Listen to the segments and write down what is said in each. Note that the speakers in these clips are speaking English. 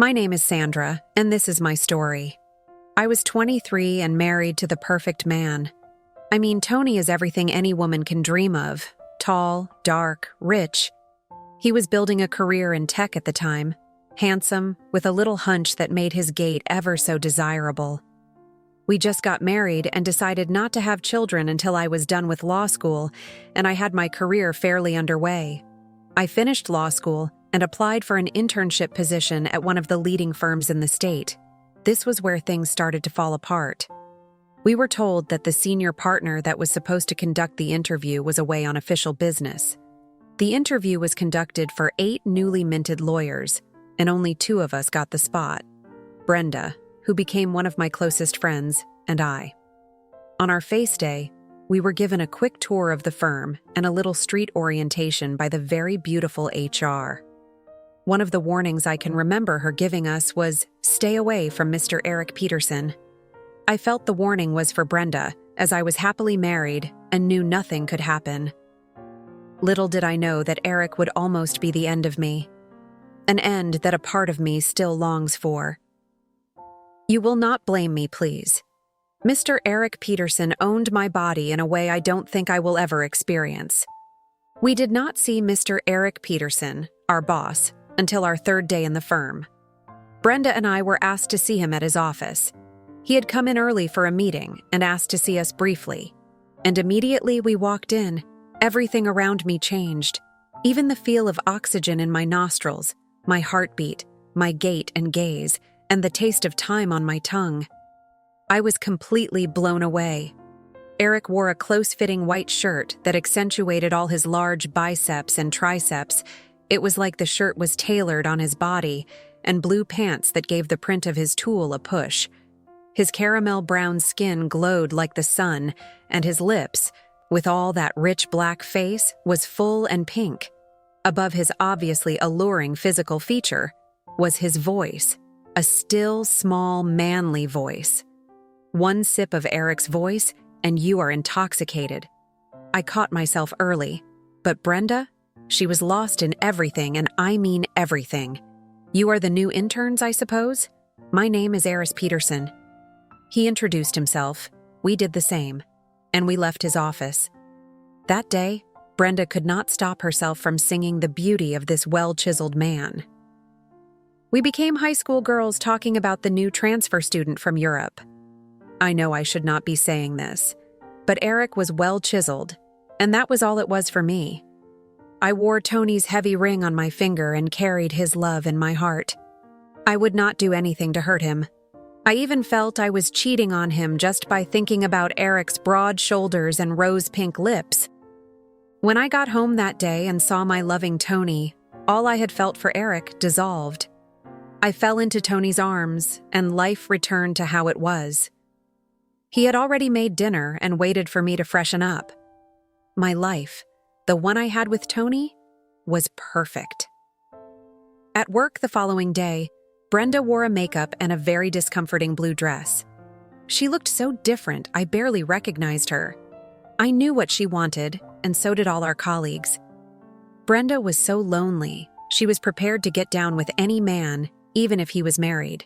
My name is Sandra, and this is my story. I was 23 and married to the perfect man. I mean, Tony is everything any woman can dream of. Tall, dark, rich. He was building a career in tech at the time. Handsome, with a little hunch that made his gait ever so desirable. We just got married and decided not to have children until I was done with law school, and I had my career fairly underway. I finished law school and applied for an internship position at one of the leading firms in the state. This was where things started to fall apart. We were told that the senior partner that was supposed to conduct the interview was away on official business. The interview was conducted for 8 newly minted lawyers, and only 2 of us got the spot. Brenda, who became one of my closest friends, and I. On our face day, we were given a quick tour of the firm and a little street orientation by the very beautiful HR. One of the warnings I can remember her giving us was, "Stay away from Mr. Eric Peterson." I felt the warning was for Brenda, as I was happily married and knew nothing could happen. Little did I know that Eric would almost be the end of me. An end that a part of me still longs for. You will not blame me, please. Mr. Eric Peterson owned my body in a way I don't think I will ever experience. We did not see Mr. Eric Peterson, our boss, until our 3rd day in the firm. Brenda and I were asked to see him at his office. He had come in early for a meeting and asked to see us briefly. And immediately we walked in, everything around me changed. Even the feel of oxygen in my nostrils, my heartbeat, my gait and gaze, and the taste of time on my tongue. I was completely blown away. Eric wore a close-fitting white shirt that accentuated all his large biceps and triceps. It was like the shirt was tailored on his body, and blue pants that gave the print of his tool a push. His caramel brown skin glowed like the sun, and his lips, with all that rich black face, was full and pink. Above his obviously alluring physical feature was his voice, a still, small, manly voice. One sip of Eric's voice, and you are intoxicated. I caught myself early, but Brenda, she was lost in everything, and I mean everything. You are the new interns, I suppose? My name is Eric Peterson. He introduced himself, we did the same, and we left his office. That day, Brenda could not stop herself from singing the beauty of this well-chiseled man. We became high school girls talking about the new transfer student from Europe. I know I should not be saying this, but Eric was well-chiseled, and that was all it was for me. I wore Tony's heavy ring on my finger and carried his love in my heart. I would not do anything to hurt him. I even felt I was cheating on him just by thinking about Eric's broad shoulders and rose-pink lips. When I got home that day and saw my loving Tony, all I had felt for Eric dissolved. I fell into Tony's arms, and life returned to how it was. He had already made dinner and waited for me to freshen up. My life, the one I had with Tony, was perfect. At work the following day, Brenda wore a makeup and a very discomforting blue dress. She looked so different, I barely recognized her. I knew what she wanted, and so did all our colleagues. Brenda was so lonely, she was prepared to get down with any man, even if he was married.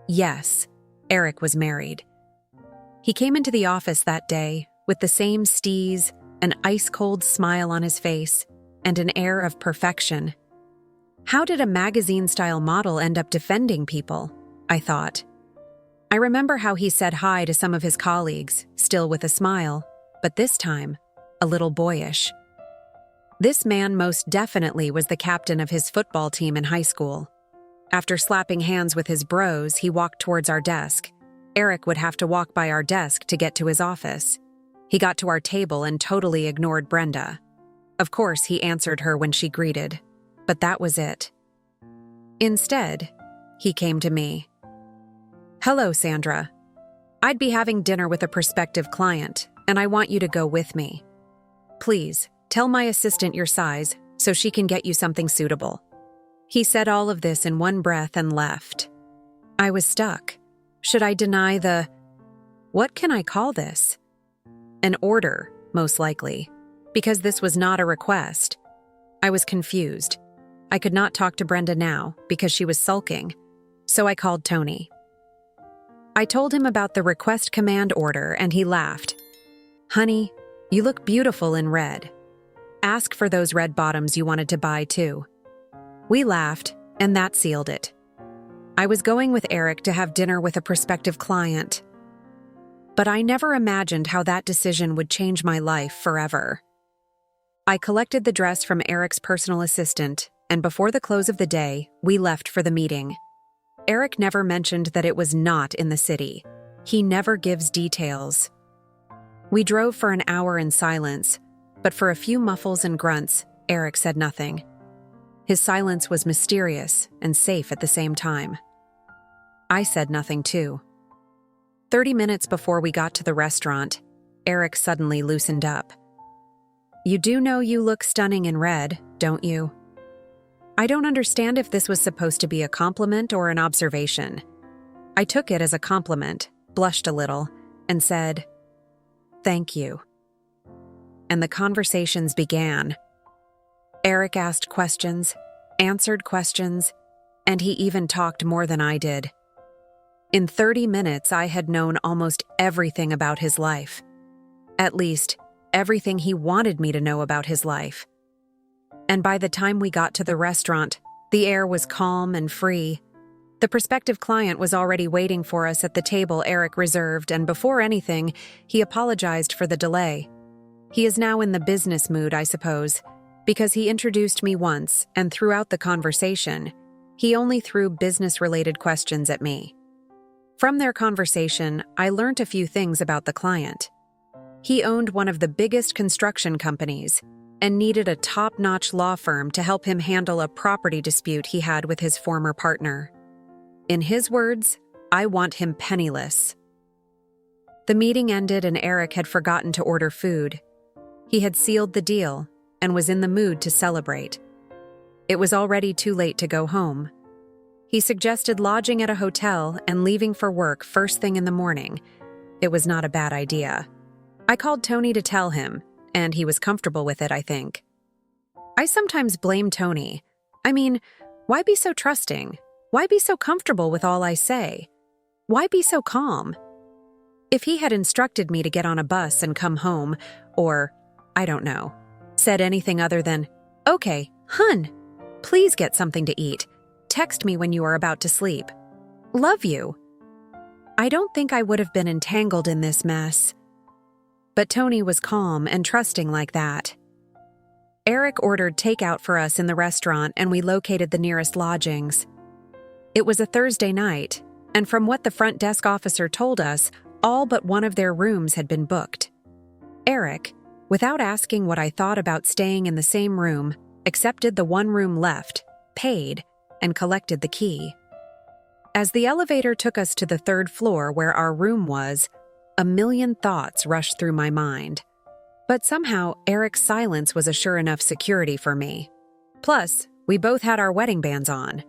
Yes, Eric was married. He came into the office that day with the same steeze, an ice-cold smile on his face, and an air of perfection. How did a magazine-style model end up defending people? I thought. I remember how he said hi to some of his colleagues, still with a smile, but this time, a little boyish. This man most definitely was the captain of his football team in high school. After slapping hands with his bros, he walked towards our desk. Eric would have to walk by our desk to get to his office. He got to our table and totally ignored Brenda. Of course, he answered her when she greeted, but that was it. Instead, he came to me. "Hello, Sandra. I'd be having dinner with a prospective client, and I want you to go with me. Please, tell my assistant your size so she can get you something suitable." He said all of this in one breath and left. I was stuck. Should I deny what can I call this? An order, most likely, because this was not a request. I was confused. I could not talk to Brenda now because she was sulking. so I called Tony. I told him about the request command order and he laughed. "Honey, you look beautiful in red. Ask for those red bottoms you wanted to buy too." We laughed, and that sealed it. I was going with Eric to have dinner with a prospective client. But I never imagined how that decision would change my life forever. I collected the dress from Eric's personal assistant, and before the close of the day, we left for the meeting. Eric never mentioned that it was not in the city. He never gives details. We drove for an hour in silence, but for a few muffles and grunts, Eric said nothing. His silence was mysterious and safe at the same time. I said nothing too. 30 minutes before we got to the restaurant, Eric suddenly loosened up. "You do know you look stunning in red, don't you?" I don't understand if this was supposed to be a compliment or an observation. I took it as a compliment, blushed a little, and said, "Thank you." And the conversations began. Eric asked questions, answered questions, and he even talked more than I did. In 30 minutes, I had known almost everything about his life. At least, everything he wanted me to know about his life. And by the time we got to the restaurant, the air was calm and free. The prospective client was already waiting for us at the table Eric reserved, and before anything, he apologized for the delay. He is now in the business mood, I suppose, because he introduced me once, and throughout the conversation, he only threw business-related questions at me. From their conversation, I learned a few things about the client. He owned one of the biggest construction companies and needed a top-notch law firm to help him handle a property dispute he had with his former partner. In his words, "I want him penniless." The meeting ended and Eric had forgotten to order food. He had sealed the deal and was in the mood to celebrate. It was already too late to go home. He suggested lodging at a hotel and leaving for work first thing in the morning. It was not a bad idea. I called Tony to tell him, and he was comfortable with it, I think. I sometimes blame Tony. I mean, why be so trusting? Why be so comfortable with all I say? Why be so calm? If he had instructed me to get on a bus and come home, or, I don't know, said anything other than, "Okay, hun, please get something to eat. Text me when you are about to sleep. Love you," I don't think I would have been entangled in this mess. But Tony was calm and trusting like that. Eric ordered takeout for us in the restaurant and we located the nearest lodgings. It was a Thursday night, and from what the front desk officer told us, all but one of their rooms had been booked. Eric, without asking what I thought about staying in the same room, accepted the one room left, paid, and collected the key. As the elevator took us to the third floor where our room was, a million thoughts rushed through my mind. But somehow, Eric's silence was a sure enough security for me. Plus, we both had our wedding bands on.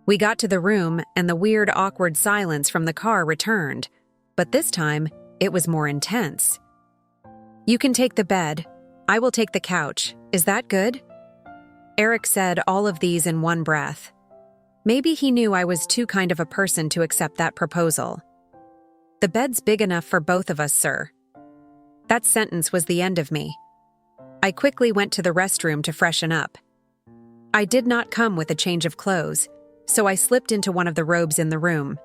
We got to the room, and the weird, awkward silence from the car returned, but this time, it was more intense. "You can take the bed. I will take the couch. Is that good?" Eric said all of these in one breath. Maybe he knew I was too kind of a person to accept that proposal. "The bed's big enough for both of us, sir." That sentence was the end of me. I quickly went to the restroom to freshen up. I did not come with a change of clothes, so I slipped into one of the robes in the room.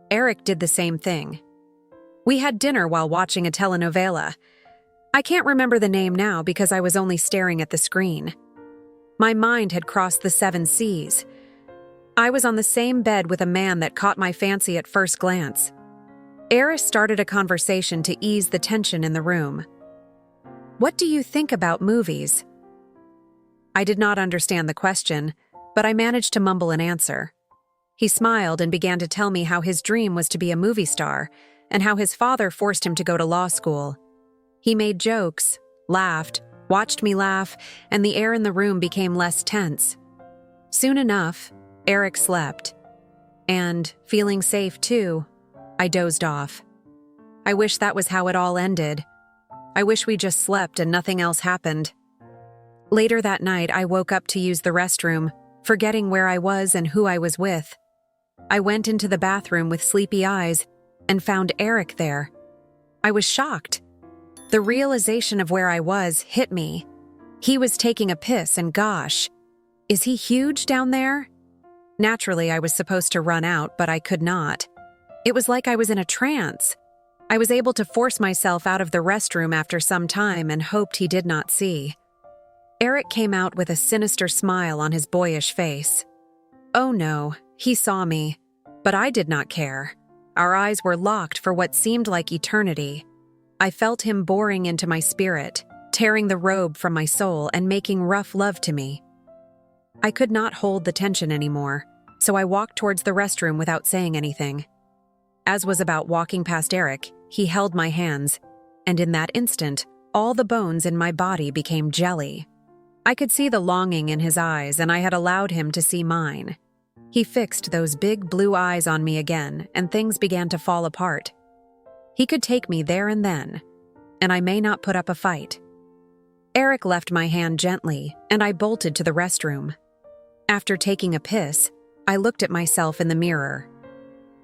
Eric did the same thing. We had dinner while watching a telenovela. I can't remember the name now because I was only staring at the screen. My mind had crossed the 7 seas. I was on the same bed with a man that caught my fancy at first glance. Eric started a conversation to ease the tension in the room. "What do you think about movies?" I did not understand the question, but I managed to mumble an answer. He smiled and began to tell me how his dream was to be a movie star and how his father forced him to go to law school. He made jokes, laughed, watched me laugh, and the air in the room became less tense. Soon enough, Eric slept. And, feeling safe too, I dozed off. I wish that was how it all ended. I wish we just slept and nothing else happened. Later that night, I woke up to use the restroom, forgetting where I was and who I was with. I went into the bathroom with sleepy eyes and found Eric there. I was shocked. The realization of where I was hit me. He was taking a piss, and gosh, is he huge down there? Naturally, I was supposed to run out, but I could not. It was like I was in a trance. I was able to force myself out of the restroom after some time and hoped he did not see. Eric came out with a sinister smile on his boyish face. Oh no, he saw me, but I did not care. Our eyes were locked for what seemed like eternity. I felt him boring into my spirit, tearing the robe from my soul and making rough love to me. I could not hold the tension anymore, so I walked towards the restroom without saying anything. As was about walking past Eric, he held my hands, and in that instant, all the bones in my body became jelly. I could see the longing in his eyes, and I had allowed him to see mine. He fixed those big blue eyes on me again, and things began to fall apart. He could take me there and then, and I may not put up a fight. Eric left my hand gently, and I bolted to the restroom. After taking a piss, I looked at myself in the mirror.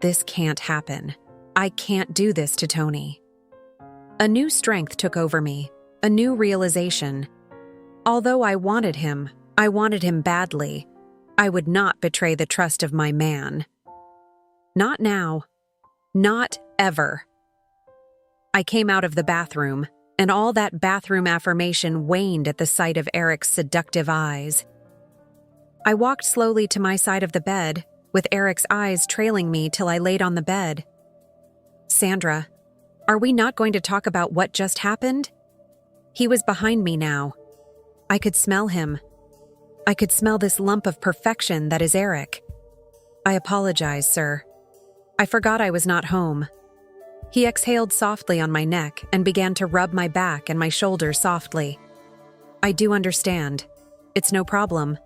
This can't happen. I can't do this to Tony. A new strength took over me, a new realization. Although I wanted him badly. I would not betray the trust of my man. Not now. Not ever. I came out of the bathroom, and all that bathroom affirmation waned at the sight of Eric's seductive eyes. I walked slowly to my side of the bed, with Eric's eyes trailing me till I laid on the bed. Sandra, are we not going to talk about what just happened? He was behind me now. I could smell him. I could smell this lump of perfection that is Eric. I apologize, sir. I forgot I was not home. He exhaled softly on my neck and began to rub my back and my shoulders softly. I do understand. It's no problem.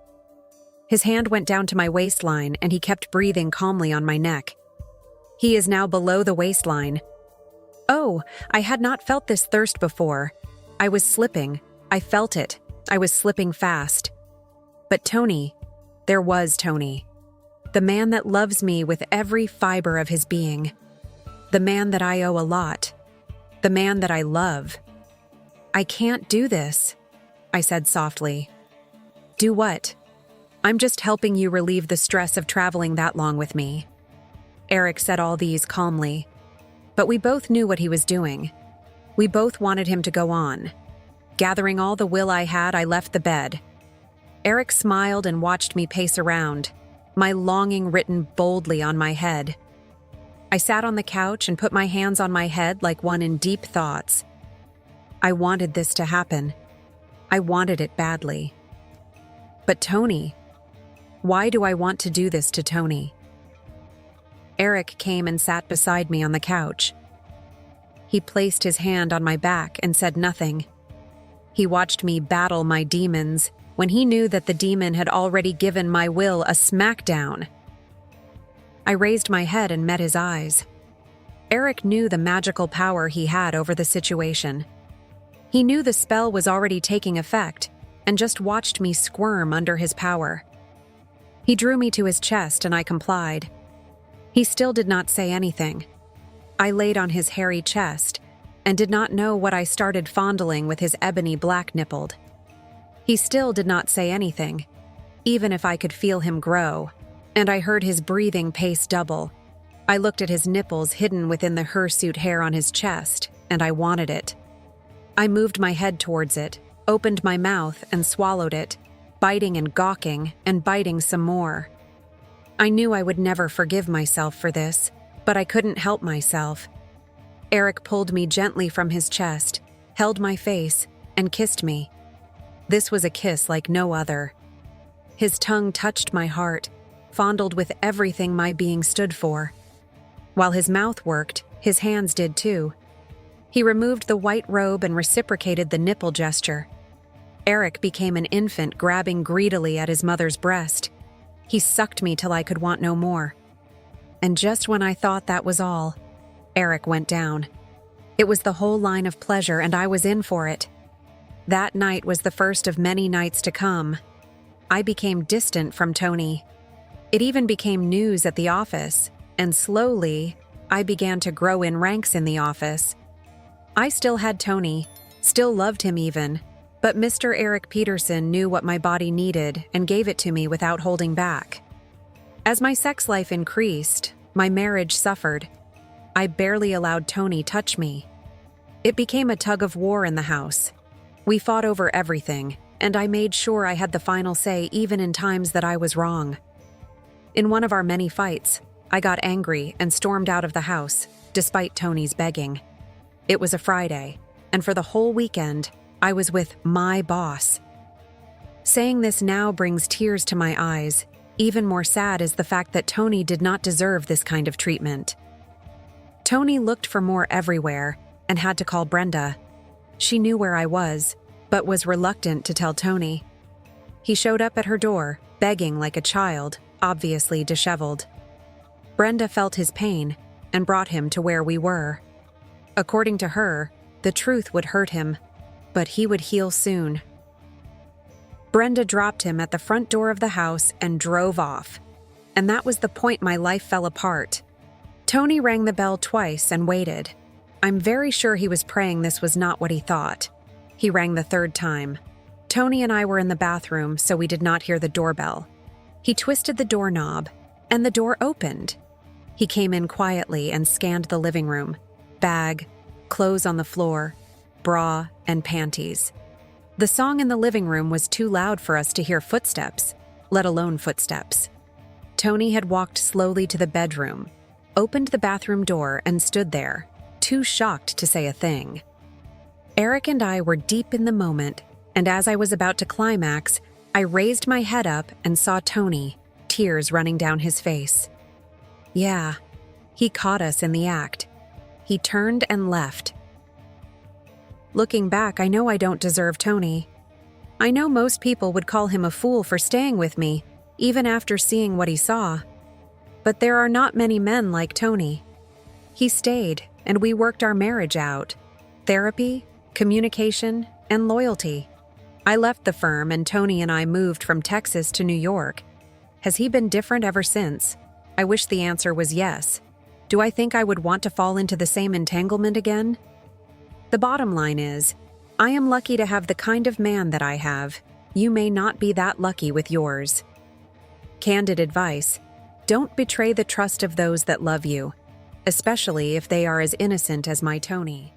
His hand went down to my waistline and he kept breathing calmly on my neck. He is now below the waistline. Oh, I had not felt this thirst before. I was slipping. I felt it. I was slipping fast. But Tony, there was Tony. The man that loves me with every fiber of his being. The man that I owe a lot. The man that I love. I can't do this, I said softly. Do what? I'm just helping you relieve the stress of traveling that long with me. Eric said all these calmly. But we both knew what he was doing. We both wanted him to go on. Gathering all the will I had, I left the bed. Eric smiled and watched me pace around, my longing written boldly on my head. I sat on the couch and put my hands on my head like one in deep thoughts. I wanted this to happen. I wanted it badly. But Tony, why do I want to do this to Tony? Eric came and sat beside me on the couch. He placed his hand on my back and said nothing. He watched me battle my demons when he knew that the demon had already given my will a smackdown. I raised my head and met his eyes. Eric knew the magical power he had over the situation. He knew the spell was already taking effect and just watched me squirm under his power. He drew me to his chest and I complied. He still did not say anything. I laid on his hairy chest and did not know what I started fondling with his ebony black-nippled. He still did not say anything, even if I could feel him grow, and I heard his breathing pace double. I looked at his nipples hidden within the hirsute hair on his chest, and I wanted it. I moved my head towards it, opened my mouth and swallowed it, biting and gawking and biting some more. I knew I would never forgive myself for this, but I couldn't help myself. Eric pulled me gently from his chest, held my face, and kissed me. This was a kiss like no other. His tongue touched my heart, fondled with everything my being stood for. While his mouth worked, his hands did too. He removed the white robe and reciprocated the nipple gesture. Eric became an infant grabbing greedily at his mother's breast. He sucked me till I could want no more. And just when I thought that was all, Eric went down. It was the whole line of pleasure, and I was in for it. That night was the first of many nights to come. I became distant from Tony. It even became news at the office, and slowly, I began to grow in ranks in the office. I still had Tony, still loved him even, but Mr. Eric Peterson knew what my body needed and gave it to me without holding back. As my sex life increased, my marriage suffered. I barely allowed Tony touch me. It became a tug of war in the house. We fought over everything, and I made sure I had the final say even in times that I was wrong. In one of our many fights, I got angry and stormed out of the house, despite Tony's begging. It was a Friday, and for the whole weekend, I was with my boss. Saying this now brings tears to my eyes. Even more sad is the fact that Tony did not deserve this kind of treatment. Tony looked for more everywhere and had to call Brenda. She knew where I was, but was reluctant to tell Tony. He showed up at her door, begging like a child, obviously disheveled. Brenda felt his pain and brought him to where we were. According to her, the truth would hurt him, but he would heal soon. Brenda dropped him at the front door of the house and drove off. And that was the point my life fell apart. Tony rang the bell twice and waited. I'm very sure he was praying this was not what he thought. He rang the third time. Tony and I were in the bathroom, so we did not hear the doorbell. He twisted the doorknob, and the door opened. He came in quietly and scanned the living room. Bag, clothes on the floor, bra, and panties. The song in the living room was too loud for us to hear footsteps, let alone footsteps. Tony had walked slowly to the bedroom, opened the bathroom door, and stood there, too shocked to say a thing. Eric and I were deep in the moment, and as I was about to climax, I raised my head up and saw Tony, tears running down his face. Yeah, he caught us in the act. He turned and left. Looking back, I know I don't deserve Tony. I know most people would call him a fool for staying with me, even after seeing what he saw. But there are not many men like Tony. He stayed, and we worked our marriage out. Therapy, communication, and loyalty. I left the firm, and Tony and I moved from Texas to New York. Has he been different ever since? I wish the answer was yes. Do I think I would want to fall into the same entanglement again? The bottom line is, I am lucky to have the kind of man that I have. You may not be that lucky with yours. Candid advice: don't betray the trust of those that love you, especially if they are as innocent as my Tony.